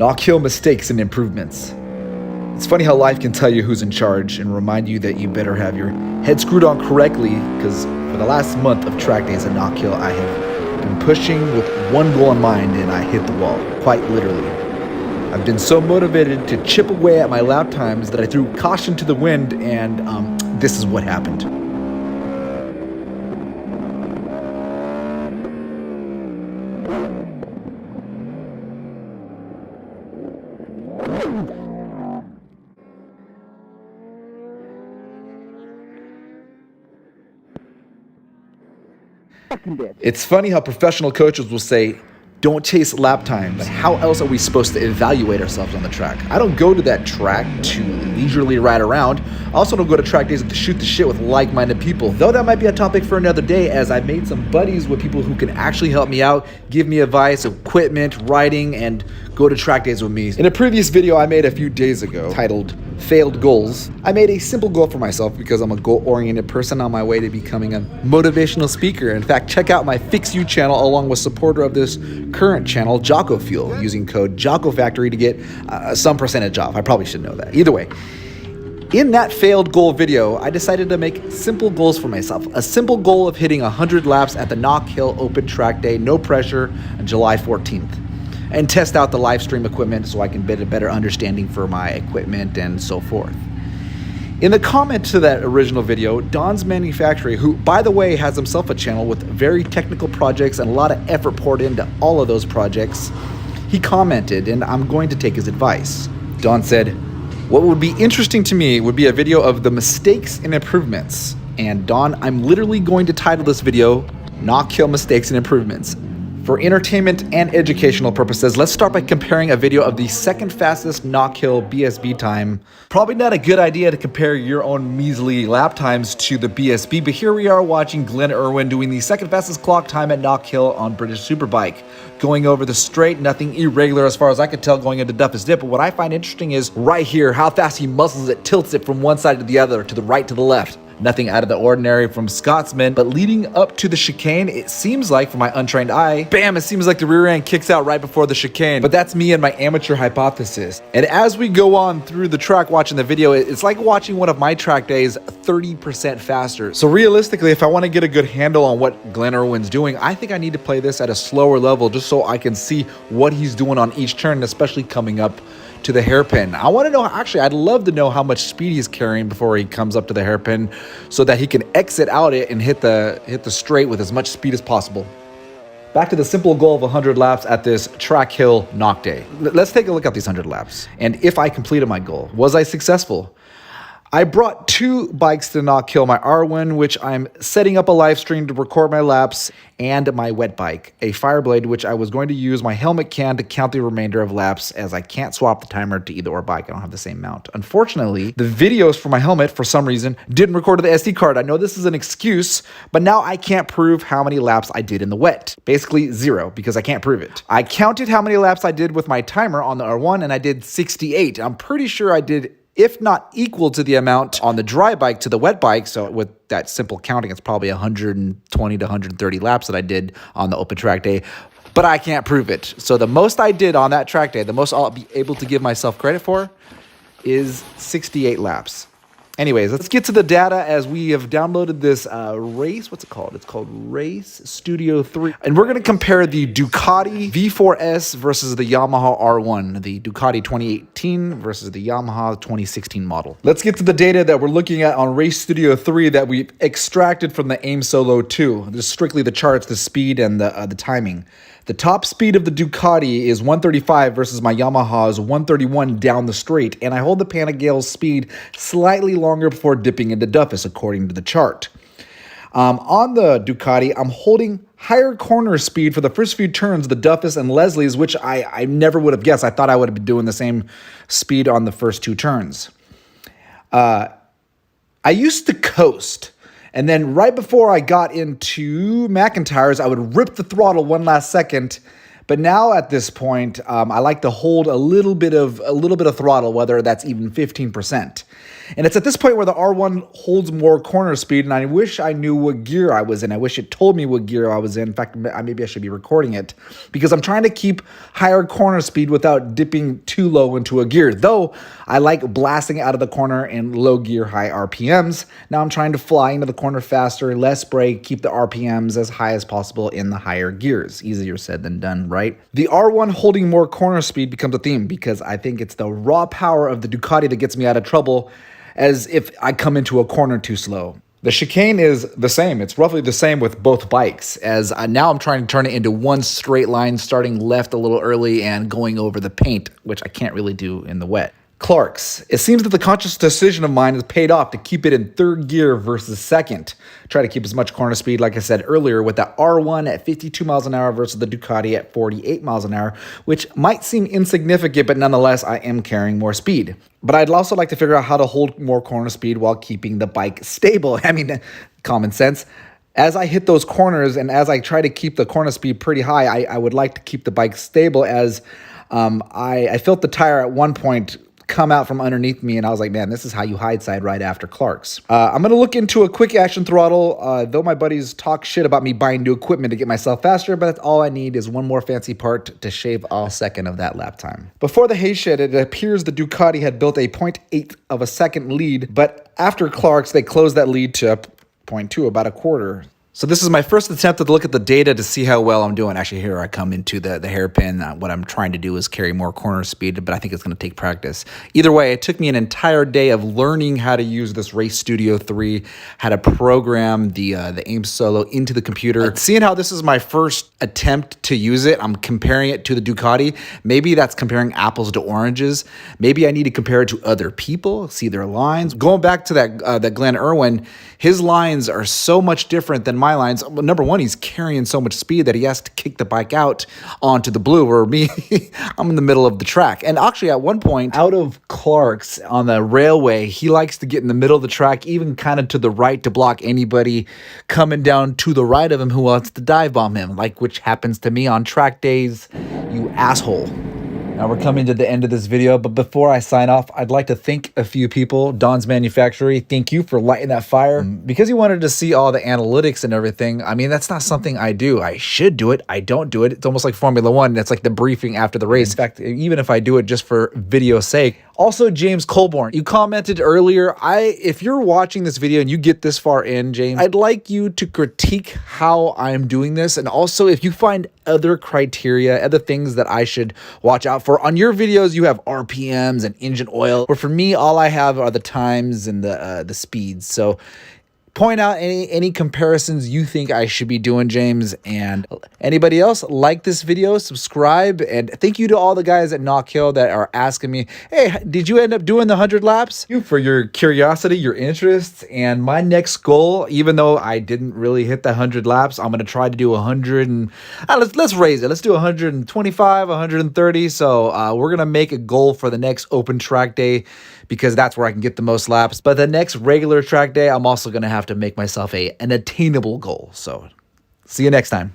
Knockhill mistakes and improvements. It's funny how life can tell you who's in charge and remind you that you better have your head screwed on correctly, because for the last month of track days at Knockhill, I have been pushing with one goal in mind, and I hit the wall, quite literally. I've been so motivated to chip away at my lap times that I threw caution to the wind, and this is what happened. It's funny how professional coaches will say, don't chase lap times. But how else are we supposed to evaluate ourselves on the track? I don't go to that track to leisurely ride around. I also don't go to track days to shoot the shit with like-minded people. Though that might be a topic for another day, as I've made some buddies with people who can actually help me out, give me advice, equipment, riding, and go to track days with me. In a previous video I made a few days ago, titled Failed Goals, I made a simple goal for myself because I'm a goal-oriented person on my way to becoming a motivational speaker. In fact, check out my Fix You channel along with supporter of this current channel, Jocko Fuel, using code JockoFactory to get some percentage off. I probably should know that. Either way, in that failed goal video, I decided to make simple goals for myself. A simple goal of hitting 100 laps at the Knockhill Open Track Day, no pressure, on July 14th. And test out the live stream equipment so I can get a better understanding for my equipment and so forth. In the comment to that original video, Don's Manufacturing, who by the way has himself a channel with very technical projects and a lot of effort poured into all of those projects, he commented, and I'm going to take his advice. Don said, what would be interesting to me would be a video of the mistakes and improvements. And Don, I'm literally going to title this video, Knockhill Mistakes and Improvements. For entertainment and educational purposes, let's start by comparing a video of the second fastest Knockhill BSB time. Probably not a good idea to compare your own measly lap times to the BSB, but here we are watching Glenn Irwin doing the second fastest clock time at Knockhill on British Superbike. Going over the straight, nothing irregular as far as I could tell going into Duffus Dip, but what I find interesting is right here, how fast he muscles it, tilts it from one side to the other, to the right, to the left. Nothing out of the ordinary from Scotsman, but leading up to the chicane, it seems like, from my untrained eye, bam, it seems like the rear end kicks out right before the chicane. But that's me and my amateur hypothesis. And as we go on through the track watching the video, it's like watching one of my track days 30% faster. So realistically, if I want to get a good handle on what Glenn Irwin's doing, I think I need to play this at a slower level just so I can see what he's doing on each turn, especially coming up to the hairpin. I want to know, actually, I'd love to know how much speed he's carrying before he comes up to the hairpin so that he can exit out it and hit the straight with as much speed as possible. Back to the simple goal of 100 laps at this Track Hill Knock Day. Let's take a look at these 100 laps. And if I completed my goal, was I successful? I brought two bikes to Knockhill, my R1, which I'm setting up a live stream to record my laps, and my wet bike, a Fireblade, which I was going to use my helmet can to count the remainder of laps, as I can't swap the timer to either or bike. I don't have the same mount. Unfortunately, the videos for my helmet, for some reason, didn't record to the SD card. I know this is an excuse, but now I can't prove how many laps I did in the wet. Basically zero, because I can't prove it. I counted how many laps I did with my timer on the R1, and I did 68. I'm pretty sure I did, if not equal to the amount on the dry bike to the wet bike. So with that simple counting, it's probably 120 to 130 laps that I did on the open track day, but I can't prove it. So the most I did on that track day, the most I'll be able to give myself credit for, is 68 laps. Anyways, let's get to the data as we have downloaded this race. What's it called? It's called Race Studio 3. And we're going to compare the Ducati V4S versus the Yamaha R1, the Ducati 2018 versus the Yamaha 2016 model. Let's get to the data that we're looking at on Race Studio 3 that we've extracted from the AIM Solo 2. This is strictly the charts, the speed, and the timing. The top speed of the Ducati is 135 versus my Yamaha's 131 down the straight, and I hold the Panigale's speed slightly longer before dipping into Duffus, according to the chart. On the Ducati, I'm holding higher corner speed for the first few turns, the Duffus and Leslie's, which I never would have guessed. I thought I would have been doing the same speed on the first two turns. I used to coast. And then right before I got into McIntyre's, I would rip the throttle one last second, But now at this point, I like to hold a little bit of throttle, whether that's even 15%. And it's at this point where the R1 holds more corner speed, and I wish I knew what gear I was in. I wish it told me what gear I was in. In fact, maybe I should be recording it, because I'm trying to keep higher corner speed without dipping too low into a gear. Though I like blasting out of the corner in low gear, high RPMs. Now I'm trying to fly into the corner faster, less brake, keep the RPMs as high as possible in the higher gears. Easier said than done, right? The R1 holding more corner speed becomes a theme, because I think it's the raw power of the Ducati that gets me out of trouble, as if I come into a corner too slow. The chicane is the same. It's roughly the same with both bikes, as now I'm trying to turn it into one straight line, starting left a little early and going over the paint, which I can't really do in the wet. Clark's. It seems that the conscious decision of mine has paid off to keep it in third gear versus second. Try to keep as much corner speed, like I said earlier, with the R1 at 52 miles an hour versus the Ducati at 48 miles an hour, which might seem insignificant, but nonetheless, I am carrying more speed. But I'd also like to figure out how to hold more corner speed while keeping the bike stable. I mean, common sense. As I hit those corners and as I try to keep the corner speed pretty high, I would like to keep the bike stable, as I felt the tire at one point come out from underneath me, and I was like, man, this is how you hide side right after Clark's. I'm going to look into a quick action throttle, though my buddies talk shit about me buying new equipment to get myself faster, but that's all I need is one more fancy part to shave a second of that lap time. Before the hay shed, it appears the Ducati had built a 0.8 of a second lead, but after Clark's, they closed that lead to 0.2, about a quarter. So this is my first attempt to look at the data to see how well I'm doing. Actually, here I come into the hairpin. What I'm trying to do is carry more corner speed, but I think it's going to take practice. Either way, it took me an entire day of learning how to use this Race Studio 3, how to program the AIM Solo into the computer. Seeing how this is my first attempt to use it, I'm comparing it to the Ducati. Maybe that's comparing apples to oranges. Maybe I need to compare it to other people, see their lines. Going back to that Glenn Irwin, his lines are so much different than my lines. Number one, he's carrying so much speed that he has to kick the bike out onto the blue, where me, I'm in the middle of the track. And actually, at one point, out of Clark's on the railway, he likes to get in the middle of the track, even kind of to the right, to block anybody coming down to the right of him who wants to dive bomb him, like which happens to me on track days, you asshole. Now we're coming to the end of this video, but before I sign off, I'd like to thank a few people. Don's Manufactory, thank you for lighting that fire. Because you wanted to see all the analytics and everything, I mean, that's not something I do. I should do it. I don't do it. It's almost like Formula One. It's like the briefing after the race. In fact, even if I do it just for video's sake. Also, James Colborn, you commented earlier, if you're watching this video and you get this far in, James, I'd like you to critique how I'm doing this. And also, if you find other criteria, other things that I should watch out for. On your videos, you have RPMs and engine oil, where for me, all I have are the times and the speeds. So point out any comparisons you think I should be doing, James. And anybody else, like this video, subscribe, and thank you to all the guys at Knockhill that are asking me, hey, did you end up doing the 100 laps? You for your curiosity, your interest, and my next goal, even though I didn't really hit the 100 laps, I'm going to try to do 100 and let's raise it. Let's do 125, 130. So we're going to make a goal for the next open track day, because that's where I can get the most laps. But the next regular track day, I'm also going to have to make myself an attainable goal. So see you next time.